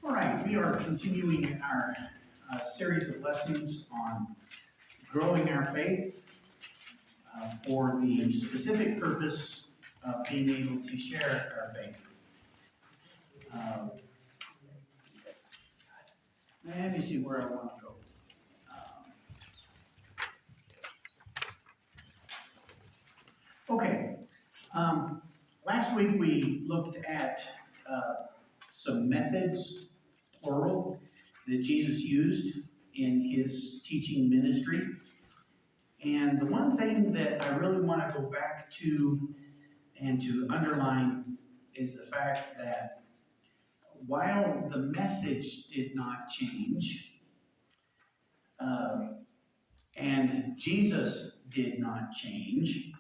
All right, we are continuing our series of lessons on growing our faith for the specific purpose of being able to share our faith. Let me see where I want to go. Okay, last week we looked at some methods, plural, that Jesus used in his teaching ministry. And the one thing that I really want to go back to and to underline is the fact that while the message did not change, and Jesus did not change,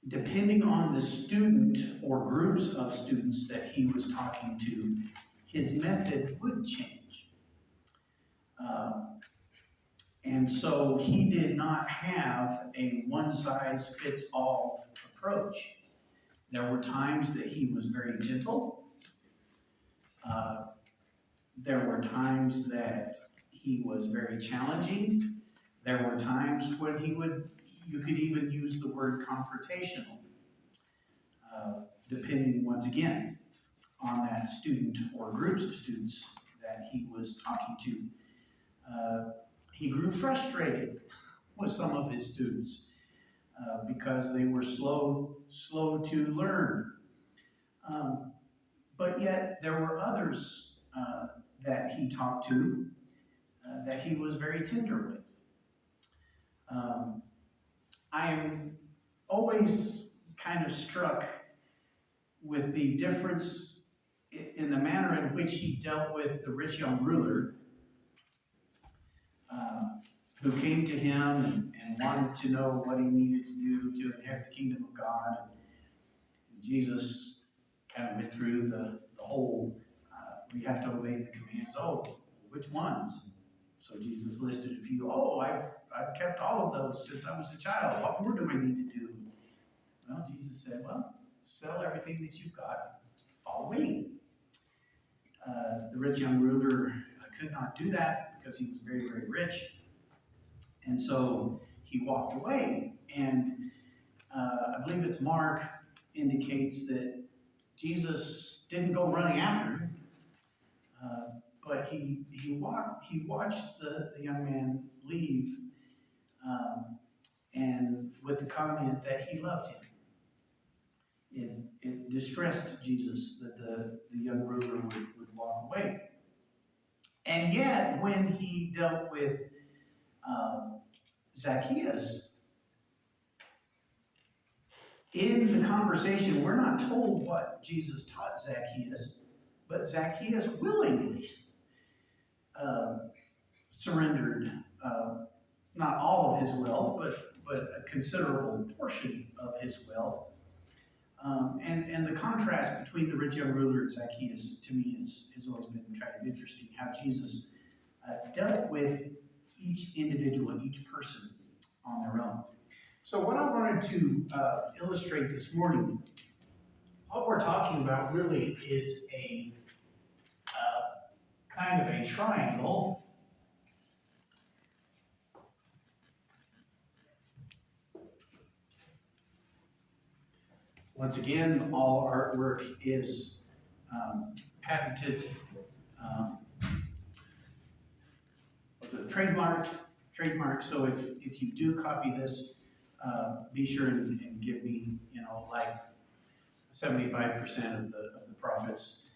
depending on the student or groups of students that he was talking to, his method would change. And so he did not have a one-size-fits-all approach. There were times that he was very gentle. There were times that he was very challenging. There were times when you could even use the word confrontational, depending, once again, on that student or groups of students that he was talking to. He grew frustrated with some of his students because they were slow to learn. But yet there were others that he talked to that he was very tender with. I am always kind of struck with the difference in the manner in which he dealt with the rich young ruler who came to him and wanted to know what he needed to do to inherit the kingdom of God. And Jesus kind of went through the whole, we have to obey the commands. Oh, which ones? So Jesus listed a few. Oh, I've kept all of those since I was a child. What more do I need to do? Well, Jesus said, well, sell everything that you've got, follow me. The rich young ruler could not do that because he was very, very rich. And so he walked away. And I believe it's Mark indicates that Jesus didn't go running after him, but he watched the young man leave, and with the comment that he loved him. It distressed Jesus that the young ruler would walk away. And yet, when he dealt with Zacchaeus, in the conversation, we're not told what Jesus taught Zacchaeus, but Zacchaeus willingly surrendered not all of his wealth, but a considerable portion of his wealth. And the contrast between the rich young ruler and Zacchaeus, to me, has always been kind of interesting, how Jesus dealt with each individual, each person on their own. So what I wanted to illustrate this morning, what we're talking about really is a kind of a triangle. Once again, all artwork is patented, trademarked. So if you do copy this, be sure and give me, like 75% of the profits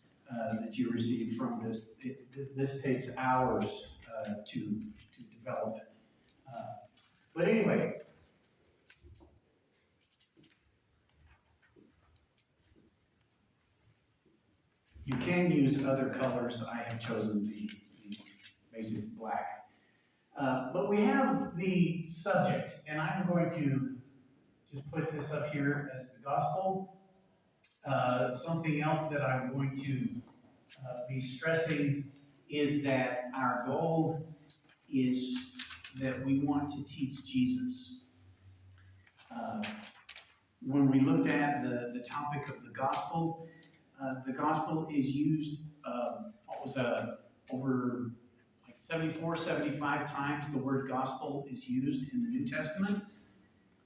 that you receive from this. This takes hours to develop. But anyway, you can use other colors. I have chosen the basic black. But we have the subject, and I'm going to just put this up here as the gospel. Something else that I'm going to be stressing is that our goal is that we want to teach Jesus. When we looked at the topic of the gospel, The gospel is used, over like 74, 75 times the word gospel is used in the New Testament.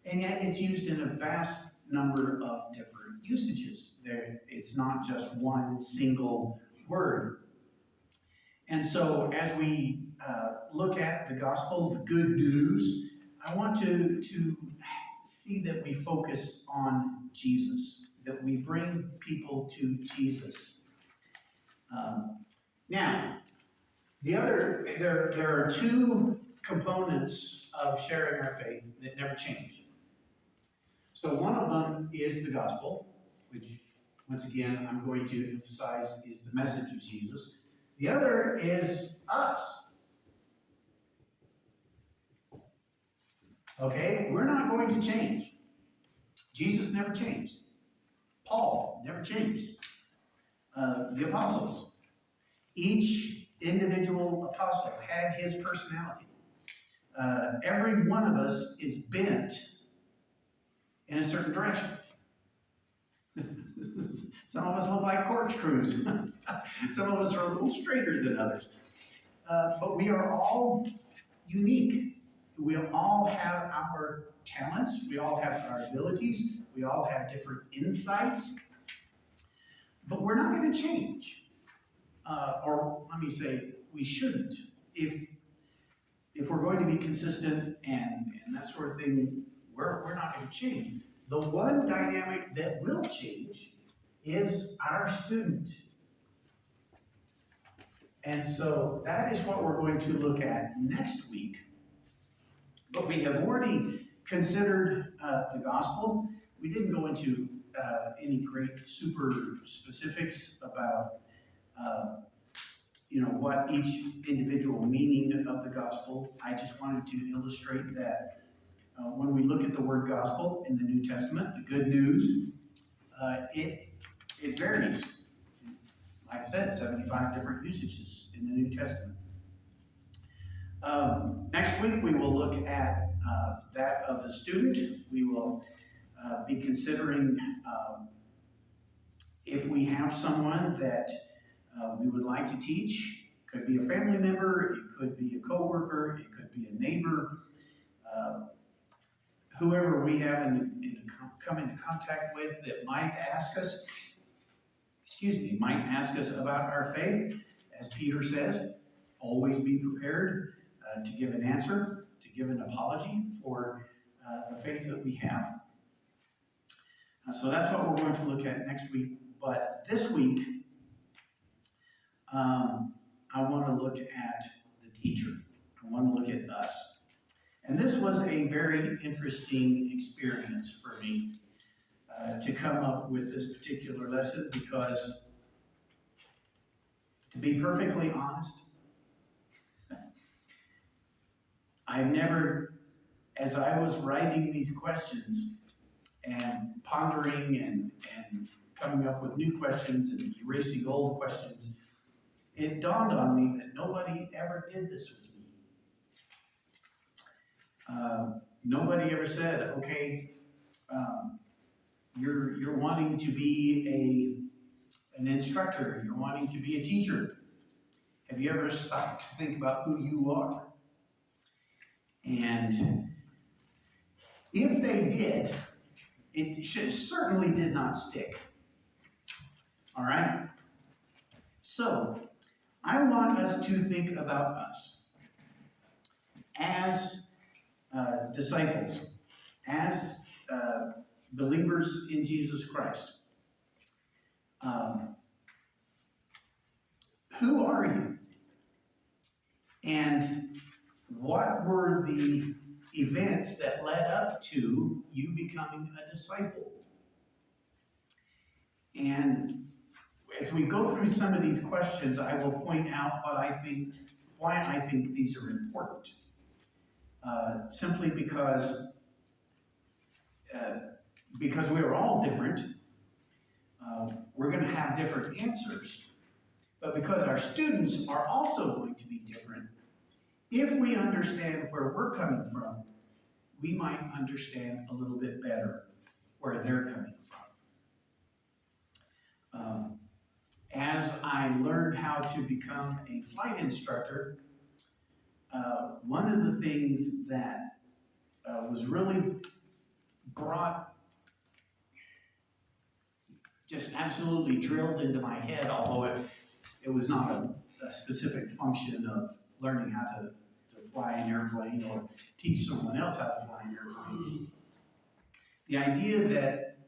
And yet it's used in a vast number of different usages. It's not just one single word. And so as we look at the gospel, the good news, I want to see that we focus on Jesus, that we bring people to Jesus. Now, there are two components of sharing our faith that never change. So one of them is the gospel, which, once again, I'm going to emphasize is the message of Jesus. The other is us. Okay? We're not going to change. Jesus never changed. Paul never changed. The apostles. Each individual apostle had his personality. Every one of us is bent in a certain direction. Some of us look like corkscrews. Some of us are a little straighter than others. But we are all unique. We all have our talents. We all have our abilities. We all have different insights. But we're not going to change. Or let me say, we shouldn't. If we're going to be consistent and that sort of thing, we're not going to change. The one dynamic that will change is our student. And so that is what we're going to look at next week. But we have already considered the gospel. We didn't go into any great super specifics about what each individual meaning of the gospel. I just wanted to illustrate that when we look at the word gospel in the New Testament, the good news, it varies. Like I said, 75 different usages in the New Testament. Next week we will look at that of the student. We will be considering if we have someone that we would like to teach. It could be a family member, it could be a coworker, it could be a neighbor, whoever we have come into contact with that might ask us about our faith. As Peter says, always be prepared to give an answer, to give an apology for the faith that we have. So that's what we're going to look at next week. But this week, I want to look at the teacher. I want to look at us. And this was a very interesting experience for me to come up with this particular lesson because, to be perfectly honest, I never, as I was writing these questions and pondering and coming up with new questions and erasing old questions, it dawned on me that nobody ever did this with me. Nobody ever said, okay, you're wanting to be an instructor, you're wanting to be a teacher. Have you ever stopped to think about who you are? And if they did, it certainly did not stick. All right? So, I want us to think about us as disciples, as believers in Jesus Christ. Who are you? And what were the events that led up to you becoming a disciple? And as we go through some of these questions, I will point out why I think these are important. Simply because we are all different, we're going to have different answers. But because our students are also going to be different, if we understand where we're coming from, we might understand a little bit better where they're coming from. as I learned how to become a flight instructor, one of the things that was really brought, just absolutely drilled into my head, although it was not a specific function of learning how to fly an airplane or teach someone else how to fly an airplane. The idea that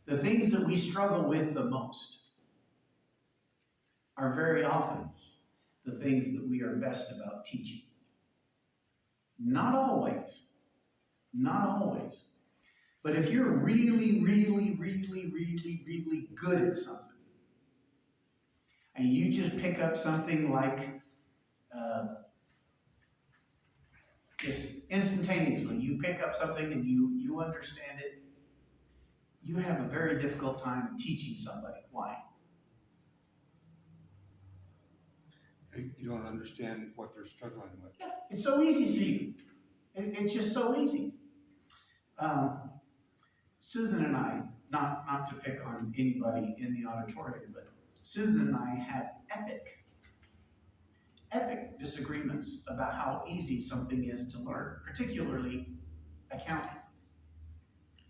the things that we struggle with the most are very often the things that we are best about teaching. Not always. Not always. But if you're really, really, really, really, really good at something, and you just pick up something like just instantaneously, you pick up something and you understand it, you have a very difficult time teaching somebody. Why? You don't understand what they're struggling with. Yeah, it's so easy to you. It's just so easy. Susan and I, not to pick on anybody in the auditorium, but Susan and I had epic disagreements about how easy something is to learn, particularly accounting.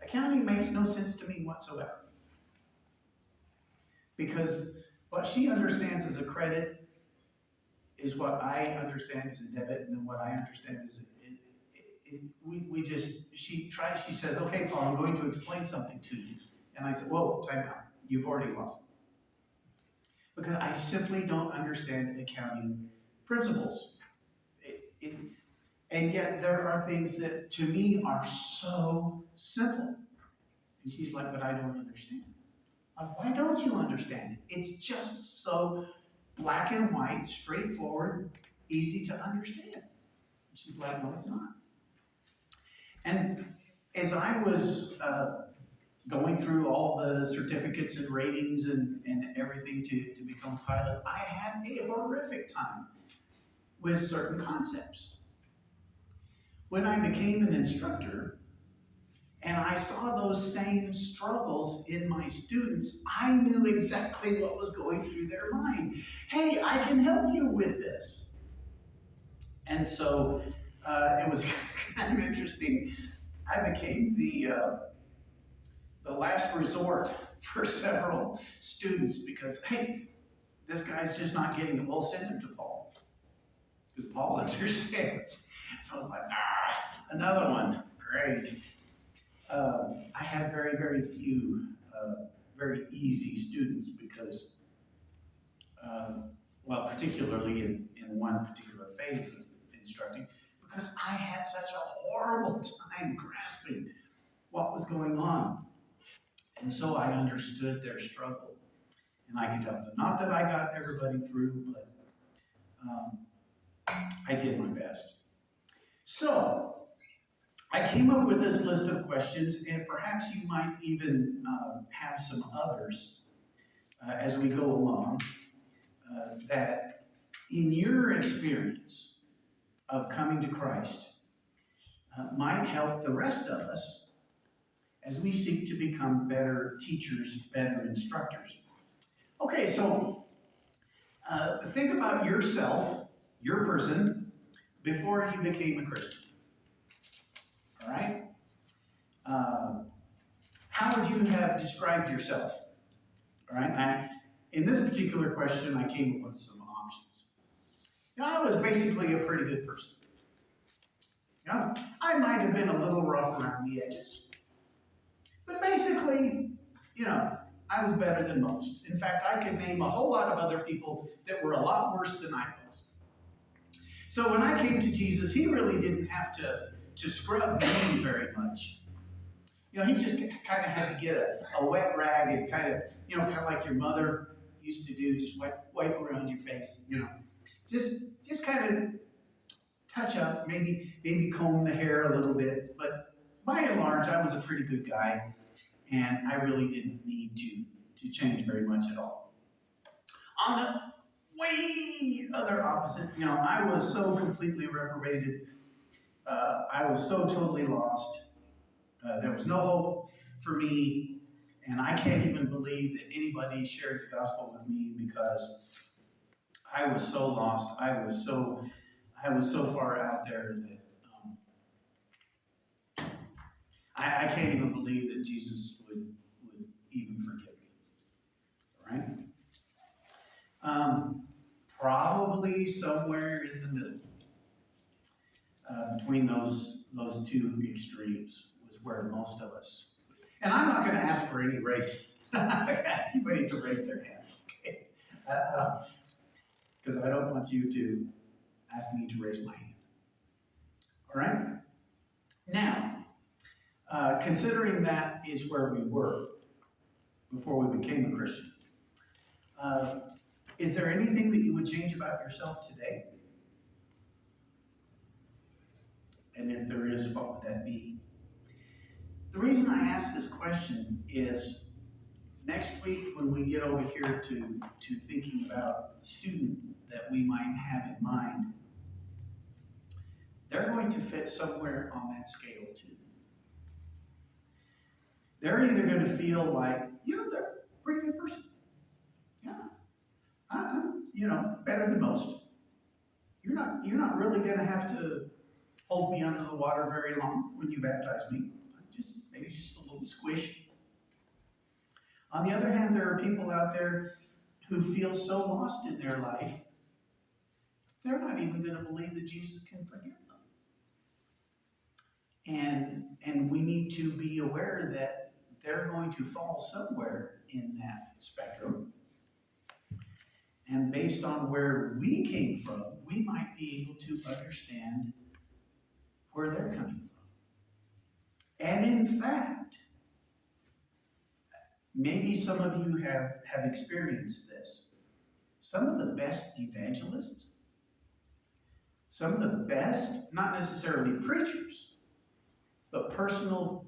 Accounting makes no sense to me whatsoever. Because what she understands as a credit is what I understand as a debit, and then what I understand is she says, okay, Paul, I'm going to explain something to you. And I said, whoa, time out. You've already lost me. Because I simply don't understand accounting principles. And yet there are things that to me are so simple. And she's like, but I don't understand. Like, why don't you understand it? It's just so black and white, straightforward, easy to understand. And she's like, no, it's not. And as I was going through all the certificates and ratings and everything to become a pilot, I had a horrific time with certain concepts. When I became an instructor and I saw those same struggles in my students, I knew exactly what was going through their mind. Hey, I can help you with this. And so it was kind of interesting. I became the last resort for several students because, hey, this guy's just not getting it. Well, send him to Paul because Paul understands. So I was like, another one. Great. I had very, very few very easy students because, well, particularly in one particular phase of instructing, because I had such a horrible time grasping what was going on. And so I understood their struggle and I could help them. Not that I got everybody through, but I did my best. So I came up with this list of questions, and perhaps you might even have some others as we go along that in your experience of coming to Christ might help the rest of us as we seek to become better teachers, better instructors. Okay, so think about yourself, your person, before you became a Christian. All right? How would you have described yourself? All right? In this particular question, I came up with some options. I was basically a pretty good person. I might have been a little rough around the edges. But basically, I was better than most. In fact, I could name a whole lot of other people that were a lot worse than I was. So when I came to Jesus, he really didn't have to scrub me very much. He just kind of had to get a wet rag and kind of like your mother used to do, just wipe around your face, Just kind of touch up, maybe comb the hair a little bit. But by and large, I was a pretty good guy, and I really didn't need to change very much at all. On the way other opposite, I was so completely reprobated. I was so totally lost. There was no hope for me. And I can't even believe that anybody shared the gospel with me, because I was so lost. I was so far out there that I can't even believe that Jesus would even forgive me. Right? Probably somewhere in the middle, between those two extremes, was where most of us. And I'm not going to ask for any raise. I'm not going to ask anybody to raise their hand. Okay? Because I don't want you to ask me to raise my hand. All right? Now, considering that is where we were before we became a Christian, is there anything that you would change about yourself today? And if there is, what would that be? The reason I ask this question is next week, when we get over here to thinking about the student that we might have in mind, they're going to fit somewhere on that scale too. They're either going to feel like, they're a pretty good person. Yeah, I'm, better than most. You're not really going to have to hold me under the water very long when you baptize me. Maybe just a little squish. On the other hand, there are people out there who feel so lost in their life, they're not even going to believe that Jesus can forgive them. And we need to be aware that they're going to fall somewhere in that spectrum. And based on where we came from, we might be able to understand where they're coming from. And in fact, maybe some of you have experienced this. Some of the best evangelists, some of the best, not necessarily preachers, but personal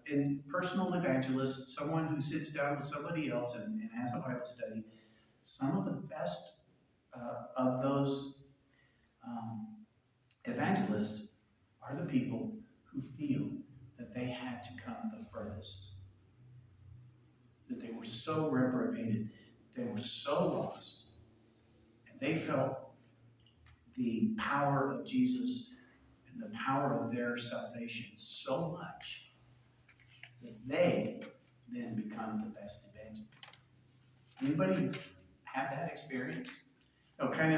evangelists, someone who sits down with somebody else and has a Bible study, some of the best of those evangelists are the people who feel that they had to come the furthest, that they were so reprobated, they were so lost, and they felt the power of Jesus and the power of their salvation so much that they then become the best evangelists. Anybody have that experience? Kind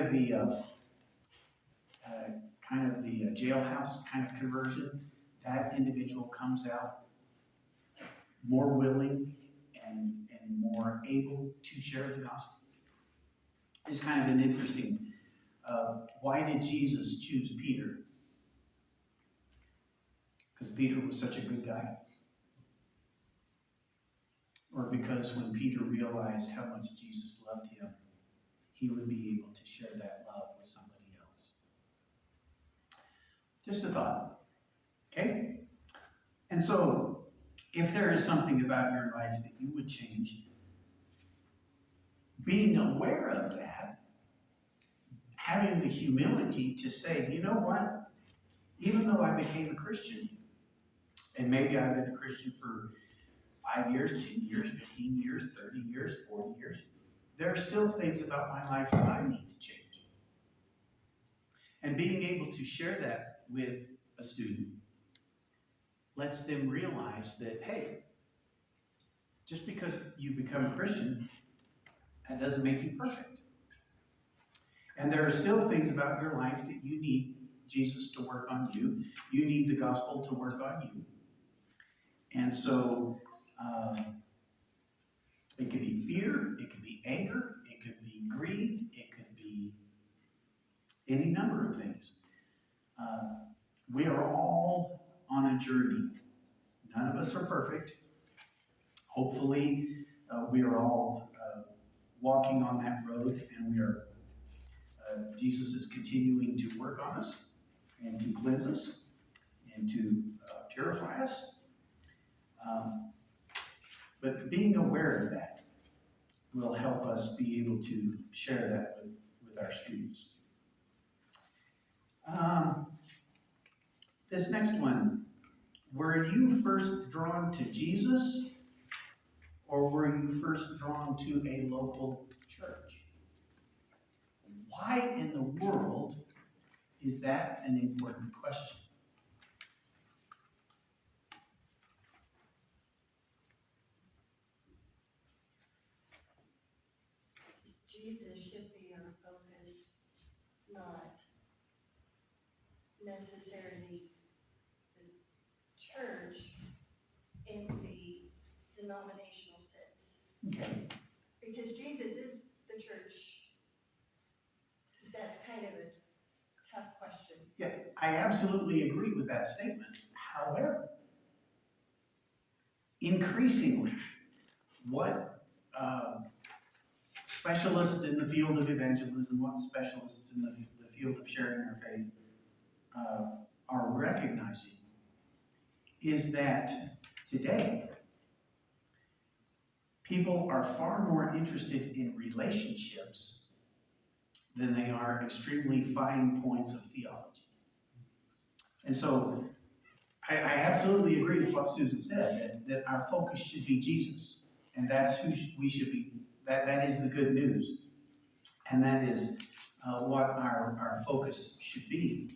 of the jailhouse kind of conversion. That individual comes out more willing and more able to share the gospel. It's kind of an interesting. Why did Jesus choose Peter? Because Peter was such a good guy? Or because when Peter realized how much Jesus loved him, he would be able to share that love with somebody else? Just a thought. Okay? And so, if there is something about your life that you would change, being aware of that, having the humility to say, you know what? Even though I became a Christian, and maybe I've been a Christian for 5 years, 10 years, 15 years, 30 years, 40 years, there are still things about my life that I need to change. And being able to share that with a student lets them realize that, hey, just because you become a Christian, that doesn't make you perfect. And there are still things about your life that you need Jesus to work on you. You need the gospel to work on you. And so it could be fear, it could be anger, it could be greed, it could be any number of things. We are all on a journey. None of us are perfect. Hopefully, we are all walking on that road, and Jesus is continuing to work on us and to cleanse us and to purify us. But being aware of that will help us be able to share that with our students. This next one, were you first drawn to Jesus first drawn to a local church? Why in the world is that an important question? Jesus should be our focus, not necessarily the church in the denominational sense. Okay. Because Jesus is the church. That's kind of a tough question. Yeah, I absolutely agree with that statement. However, increasingly, what specialists in the field of evangelism, what specialists in the field of sharing our faith are recognizing is that today, people are far more interested in relationships than they are extremely fine points of theology. And so I absolutely agree with what Susan said, that our focus should be Jesus. And that's who we should be, that is the good news. And that is what our focus should be.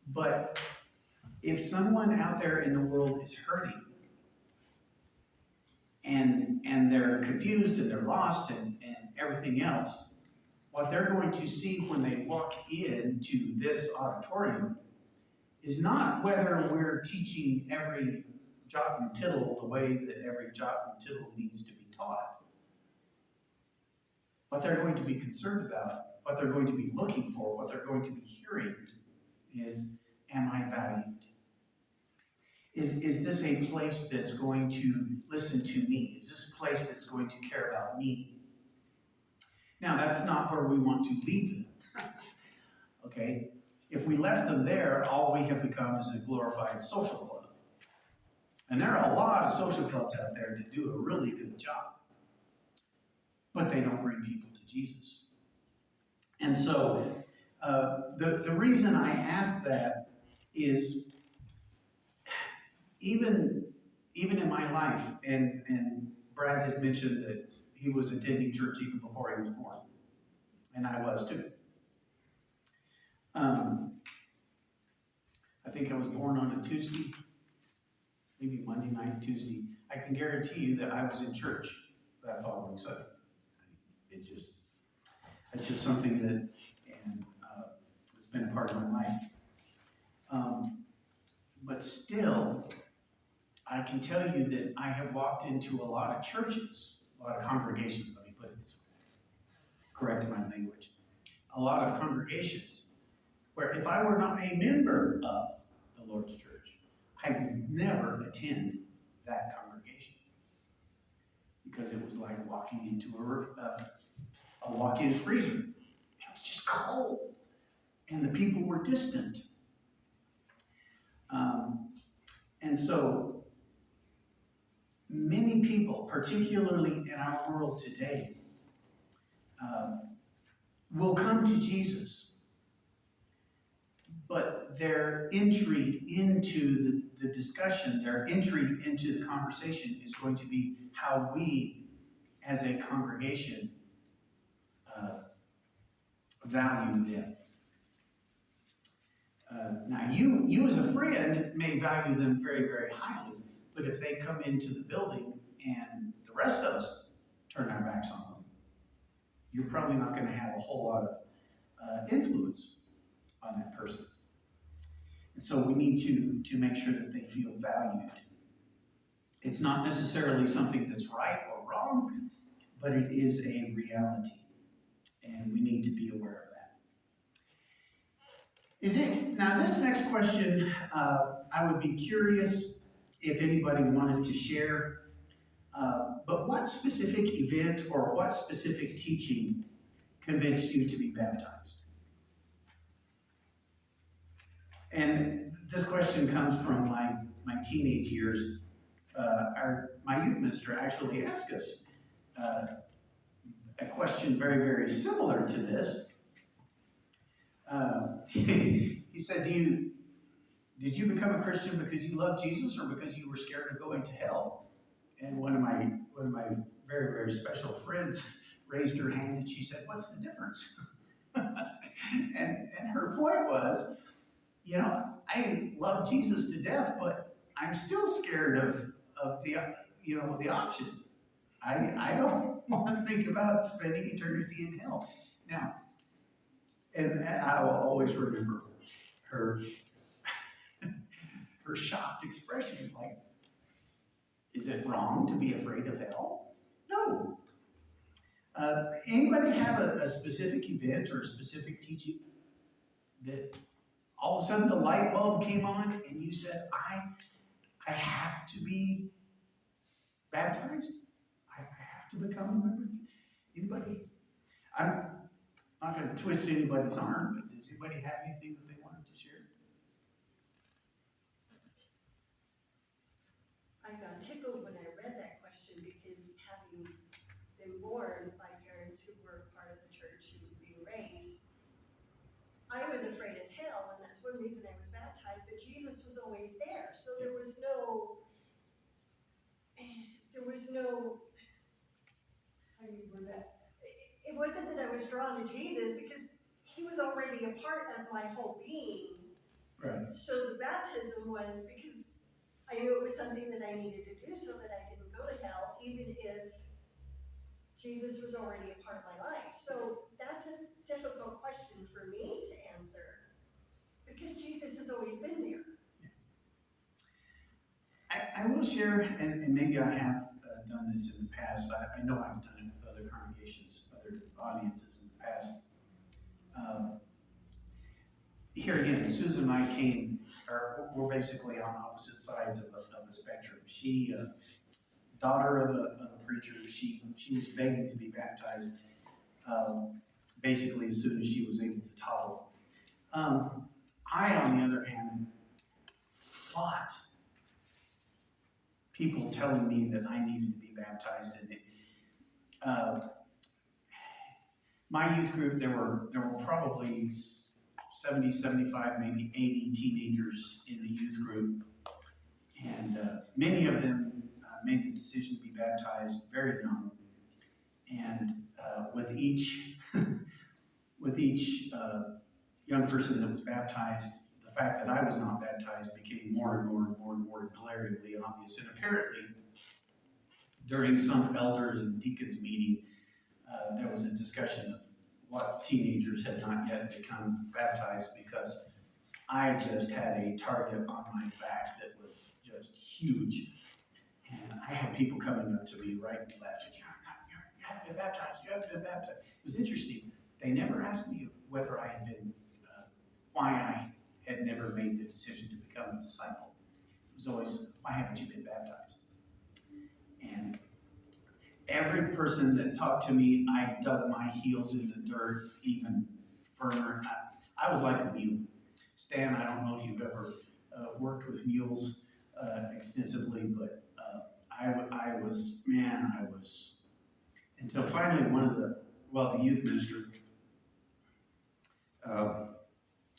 But if someone out there in the world is hurting, and they're confused and they're lost and everything else, what they're going to see when they walk into this auditorium is not whether we're teaching every jot and tittle the way that every jot and tittle needs to be taught. What they're going to be concerned about, what they're going to be looking for, what they're going to be hearing is, am I valued? Is this a place that's going to listen to me? Is this a place that's going to care about me? Now, that's not where we want to leave them. Okay? If we left them there, all we have become is a glorified social club. And there are a lot of social clubs out there that do a really good job. But they don't bring people to Jesus. And so, the reason I ask that is even in my life, and Brad has mentioned that he was attending church even before he was born, and I was too. I think I was born on a Tuesday, maybe Monday night, Tuesday. I can guarantee you that I was in church that following Sunday. It's just something that, and it's been a part of my life. But still, I can tell you that I have walked into a lot of churches, a lot of congregations, let me put it this way, correct my language, a lot of congregations where if I were not a member of the Lord's church, I would never attend that congregation because it was like walking into a walk-in freezer. It was just cold, and the people were distant. And so many people, particularly in our world today, will come to Jesus, but their entry into the discussion, their entry into the conversation is going to be how we, as a congregation, value them. Now, you as a friend may value them very, very highly, but if they come into the building and the rest of us turn our backs on them, you're probably not going to have a whole lot of influence on that person. And so we need to make sure that they feel valued. It's not necessarily something that's right or wrong, but it is a reality, and we need to be aware of that. Now this next question, I would be curious if anybody wanted to share, but what specific event or what specific teaching convinced you to be baptized? And this question comes from my teenage years. My youth minister actually asked us a question very, very similar to this. He said, did you become a Christian because you loved Jesus or because you were scared of going to hell? And one of my very special friends raised her hand and she said, "What's the difference?" and her point was, I love Jesus to death, but I'm still scared of the option. I don't want to think about spending eternity in hell. Now, and I will always remember her her shocked expression is like, "Is it wrong to be afraid of hell?" No. Anybody have a specific event or a specific teaching that all of a sudden the light bulb came on and you said, I have to be baptized? I have to become a member? Anybody? I'm not going to twist anybody's arm, but does anybody have anything that they wanted to share? I got tickled when I read that question because having been born by parents who were part of the church who were being raised, I was afraid of hell, and that's one reason I was baptized, but Jesus was always there. So there was no, how do you word that? It wasn't that I was drawn to Jesus because he was already a part of my whole being. Right. So the baptism was because I knew it was something that I needed to do so that I didn't go to hell, even if Jesus was already a part of my life. So that's a difficult question for me to answer because Jesus has always been there. I will share, and maybe I have done this in the past. I know I've done it with other congregations, other audiences in the past. Here again, Susan and I we're basically on opposite sides of a spectrum. She, daughter of a preacher, she was begging to be baptized basically as soon as she was able to toddle. I, on the other hand, fought people telling me that I needed to be baptized. And my youth group, there were probably 70, 75, maybe 80 teenagers in the youth group. And many of them made the decision to be baptized very young. And with each young person that was baptized, the fact that I was not baptized became more and more and more and more glaringly obvious. And apparently, during some elders and deacons meeting, there was a discussion of what teenagers had not yet become baptized because I just had a target on my back that was just huge. And I had people coming up to me right and left, you haven't been baptized, you haven't been baptized. It was interesting. They never asked me whether I had been, why I had never made the decision to become a disciple. It was always, why haven't you been baptized? And every person that talked to me, I dug my heels in the dirt even firmer. I was like a mule. Stan, I don't know if you've ever worked with mules extensively, but I was, until finally the youth minister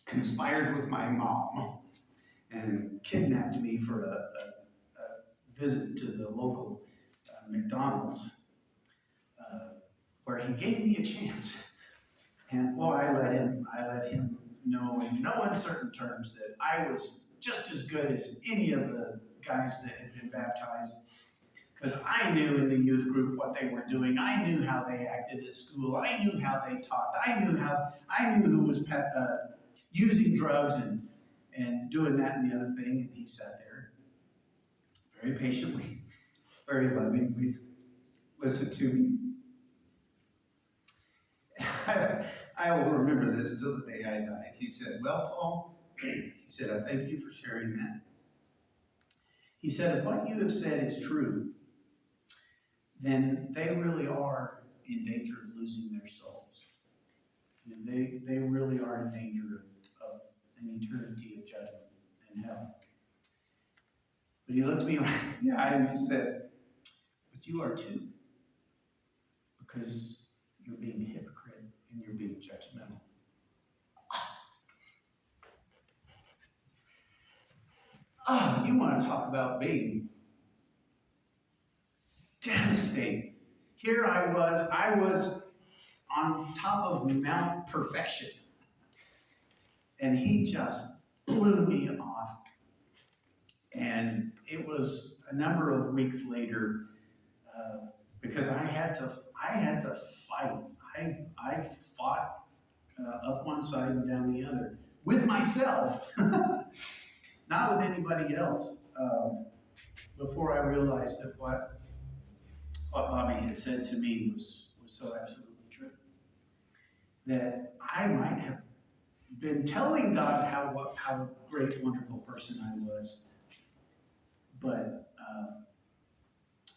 conspired with my mom and kidnapped me for a visit to the local McDonald's, where he gave me a chance. And I let him know in no uncertain terms that I was just as good as any of the guys that had been baptized, because I knew in the youth group what they were doing. I knew how they acted at school. I knew how they talked. I knew who was using drugs and doing that and the other thing. And he sat there very patiently, very lovingly, listened to me. I will remember this till the day I die. He said, "Well, Paul," he said, "I thank you for sharing that." He said, "If what you have said is true, then they really are in danger of losing their souls. And they really are in danger of an eternity of judgment and hell." But he looked me right in the eye and he said, "But you are too, because you're being a hypocrite and you're being judgmental." You want to talk about being devastating. Here I was on top of Mount Perfection. And he just blew me off. And it was a number of weeks later, because I had to fight. I fought up one side and down the other with myself, not with anybody else. Before I realized that what Bobby had said to me was so absolutely true. That I might have been telling God how a great, wonderful person I was, but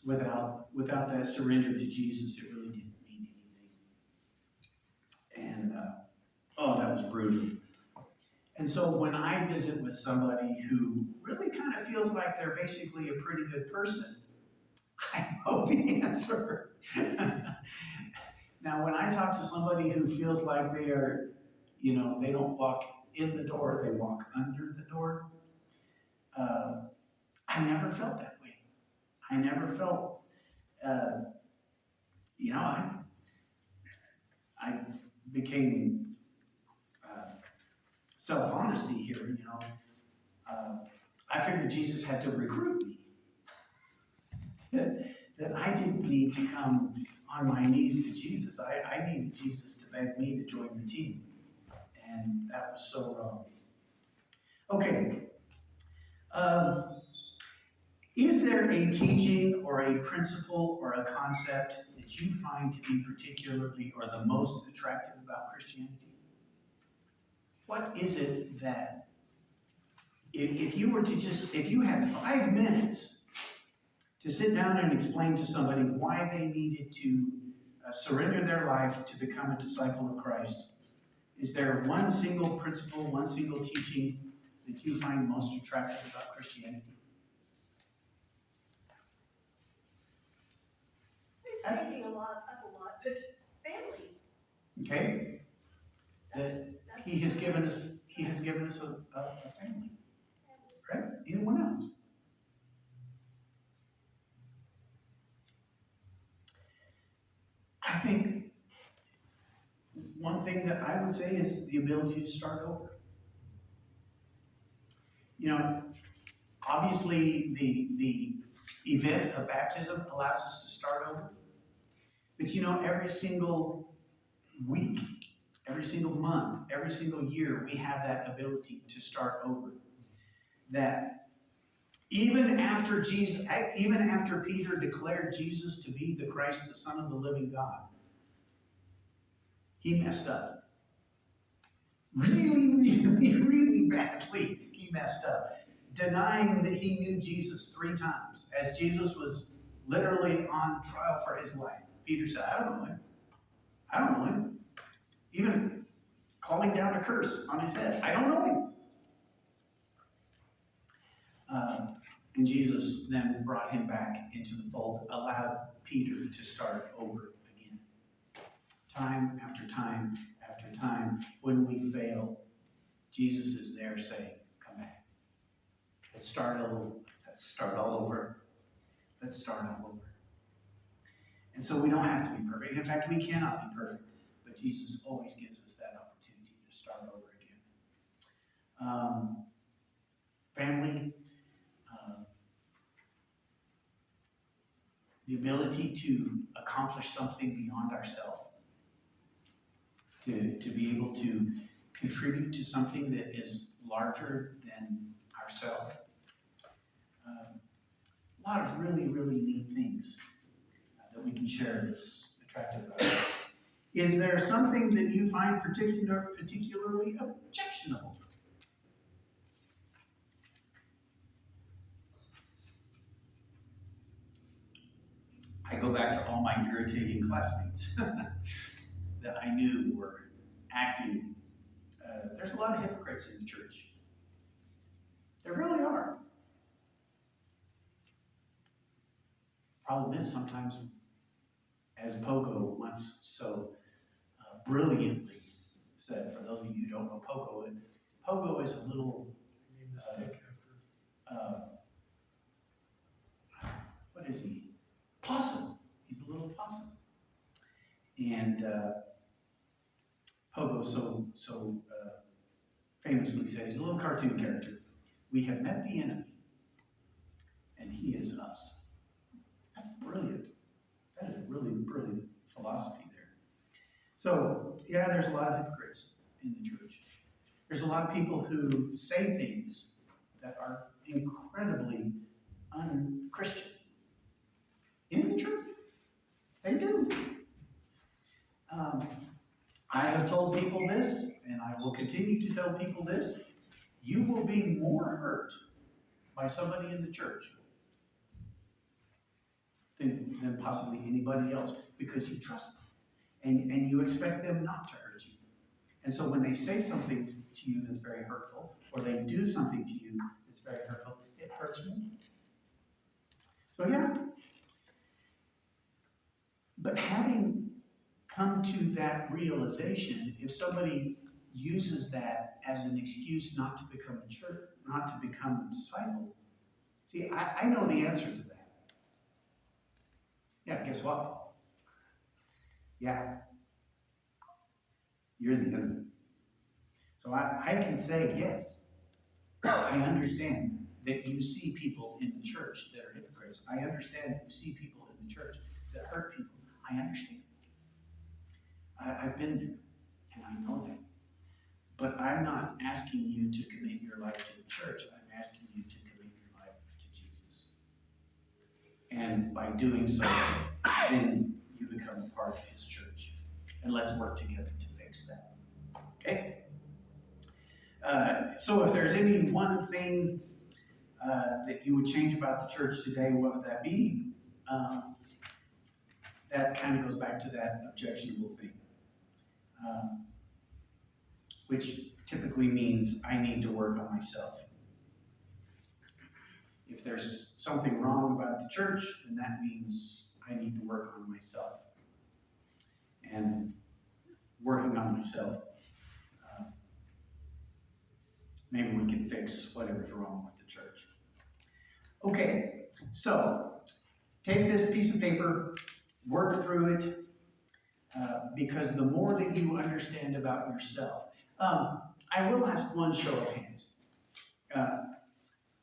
without that surrender to Jesus, it really didn't mean anything. And that was brutal. And so when I visit with somebody who really kind of feels like they're basically a pretty good person, I know the answer. Now, when I talk to somebody who feels like they are, they don't walk in the door, they walk under the door, I never felt that way. I never felt, I became self-honesty here, I figured Jesus had to recruit me. That I didn't need to come on my knees to Jesus. I needed Jesus to beg me to join the team. And that was so wrong. Okay. Is there a teaching or a principle or a concept that you find to be particularly or the most attractive about Christianity? What is it that, if you had 5 minutes to sit down and explain to somebody why they needed to surrender their life to become a disciple of Christ, is there one single principle, one single teaching that you find most attractive about Christianity? It's changing up a lot, but family. Okay? That He has given us a family. Right? Anyone else? I think one thing that I would say is the ability to start over. Obviously the event of baptism allows us to start over. But every single week, every single month, every single year, we have that ability to start over. That even after Peter declared Jesus to be the Christ, the Son of the living God, he messed up. Really, really, really badly, he messed up. Denying that he knew Jesus 3 times, as Jesus was literally on trial for his life. Peter said, I don't know him. I don't know him. Even calling down a curse on his head. I don't know him. And Jesus then brought him back into the fold, allowed Peter to start over again. Time after time after time, when we fail, Jesus is there saying, come back. Let's start all over. Let's start all over. And so we don't have to be perfect. In fact, we cannot be perfect. But Jesus always gives us that opportunity to start over again. Family, the ability to accomplish something beyond ourselves, to be able to contribute to something that is larger than ourselves. A lot of really, really neat things that we can share that's attractive about it. Is there something that you find particularly objectionable? I go back to all my irritating classmates that I knew were acting. There's a lot of hypocrites in the church. There really are. Problem is, sometimes, as Pogo once so brilliantly said, for those of you who don't know Pogo, Pogo is a little, what is he? Possum. He's a little possum. And Pogo famously said, he's a little cartoon character, "We have met the enemy, and he is us." That's brilliant. That is really brilliant philosophy there. So, yeah, there's a lot of hypocrites in the church. There's a lot of people who say things that are incredibly unchristian in the church. They do. I have told people this, and I will continue to tell people this. You will be more hurt by somebody in the church than possibly anybody else, because you trust them and you expect them not to hurt you. And so when they say something to you that's very hurtful, or they do something to you that's very hurtful, it hurts me. So yeah. But having come to that realization, if somebody uses that as an excuse not to become a church, not to become a disciple, see, I know the answer to that. Yeah, guess what, Paul? Yeah, you're the enemy. So I can say, yes, I understand that you see people in the church that are hypocrites. I understand that you see people in the church that hurt people. I understand. I've been there, and I know that. But I'm not asking you to commit your life to the church. I'm asking you to commit your life to Jesus. And by doing so, then you become a part of his church. And let's work together to fix that. Okay? So if there's any one thing that you would change about the church today, what would that be? That kind of goes back to that objectionable thing, which typically means I need to work on myself. If there's something wrong about the church, then that means I need to work on myself. And working on myself, maybe we can fix whatever's wrong with the church. Okay, so take this piece of paper, work through it, because the more that you understand about yourself, I will ask one show of hands.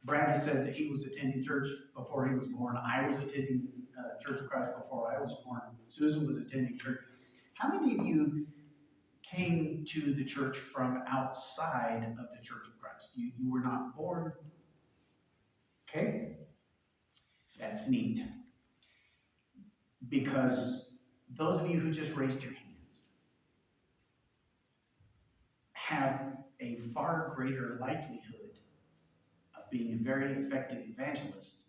Brad has said that he was attending church before he was born. I was attending Church of Christ before I was born. Susan was attending church. How many of you came to the church from outside of the Church of Christ? You were not born. Okay? That's neat. Because those of you who just raised your hands have a far greater likelihood of being a very effective evangelist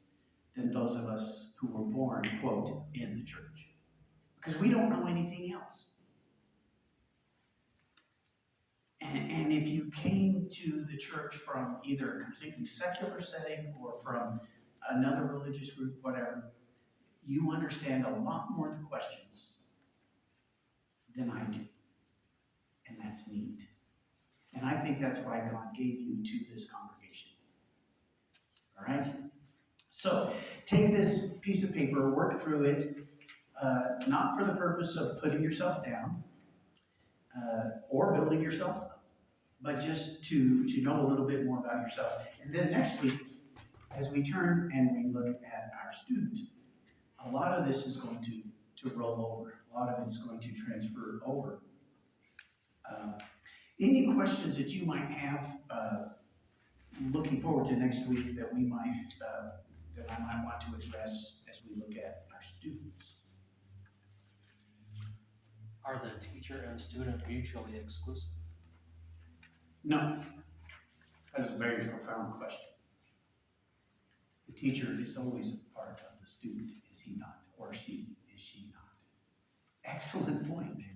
than those of us who were born, quote, in the church. Because we don't know anything else. And if you came to the church from either a completely secular setting or from another religious group, whatever, you understand a lot more of the questions than I do. And that's neat. And I think that's why God gave you to this congregation. All right? So, take this piece of paper, work through it, not for the purpose of putting yourself down or building yourself up, but just to know a little bit more about yourself. And then next week, as we turn and we look at our student, a lot of this is going to roll over. A lot of it's going to transfer over. Any questions that you might have, looking forward to next week that we might, that I might want to address as we look at our students? Are the teacher and student mutually exclusive? No. That is a very profound question. The teacher is always a part of the student, is he not? Or is she not? Excellent point, Daniel.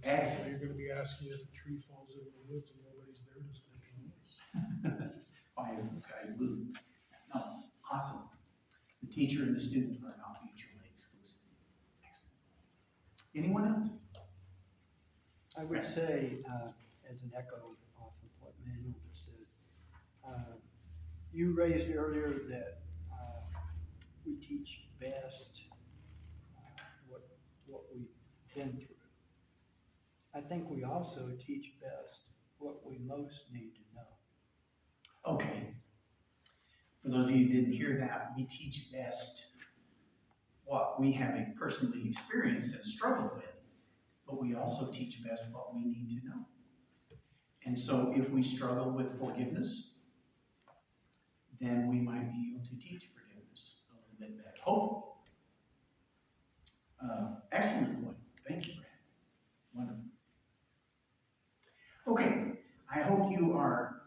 Excellent. You're gonna be asking if a tree falls in the woods and nobody's there, does it make a noise? Why is the sky blue? No, awesome. The teacher and the student are not mutually exclusive. Excellent. Anyone else? I would say, as an echo off of what Manuel just said, you raised earlier that we teach best what we been through. I think we also teach best what we most need to know. Okay. For those of you who didn't hear that, we teach best what we have personally experienced and struggled with, but we also teach best what we need to know. And so if we struggle with forgiveness, then we might be able to teach forgiveness a little bit better, hopefully. Excellent point. Thank you, Brad. Wonderful. Okay, I hope you are,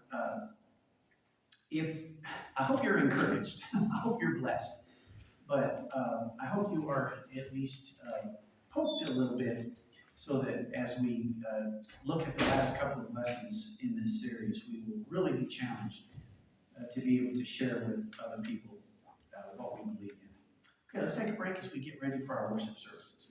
I hope you're encouraged. I hope you're blessed. But I hope you are at least poked a little bit so that as we look at the last couple of lessons in this series, we will really be challenged to be able to share with other people what we believe in. Okay, let's take a break as we get ready for our worship service this morning.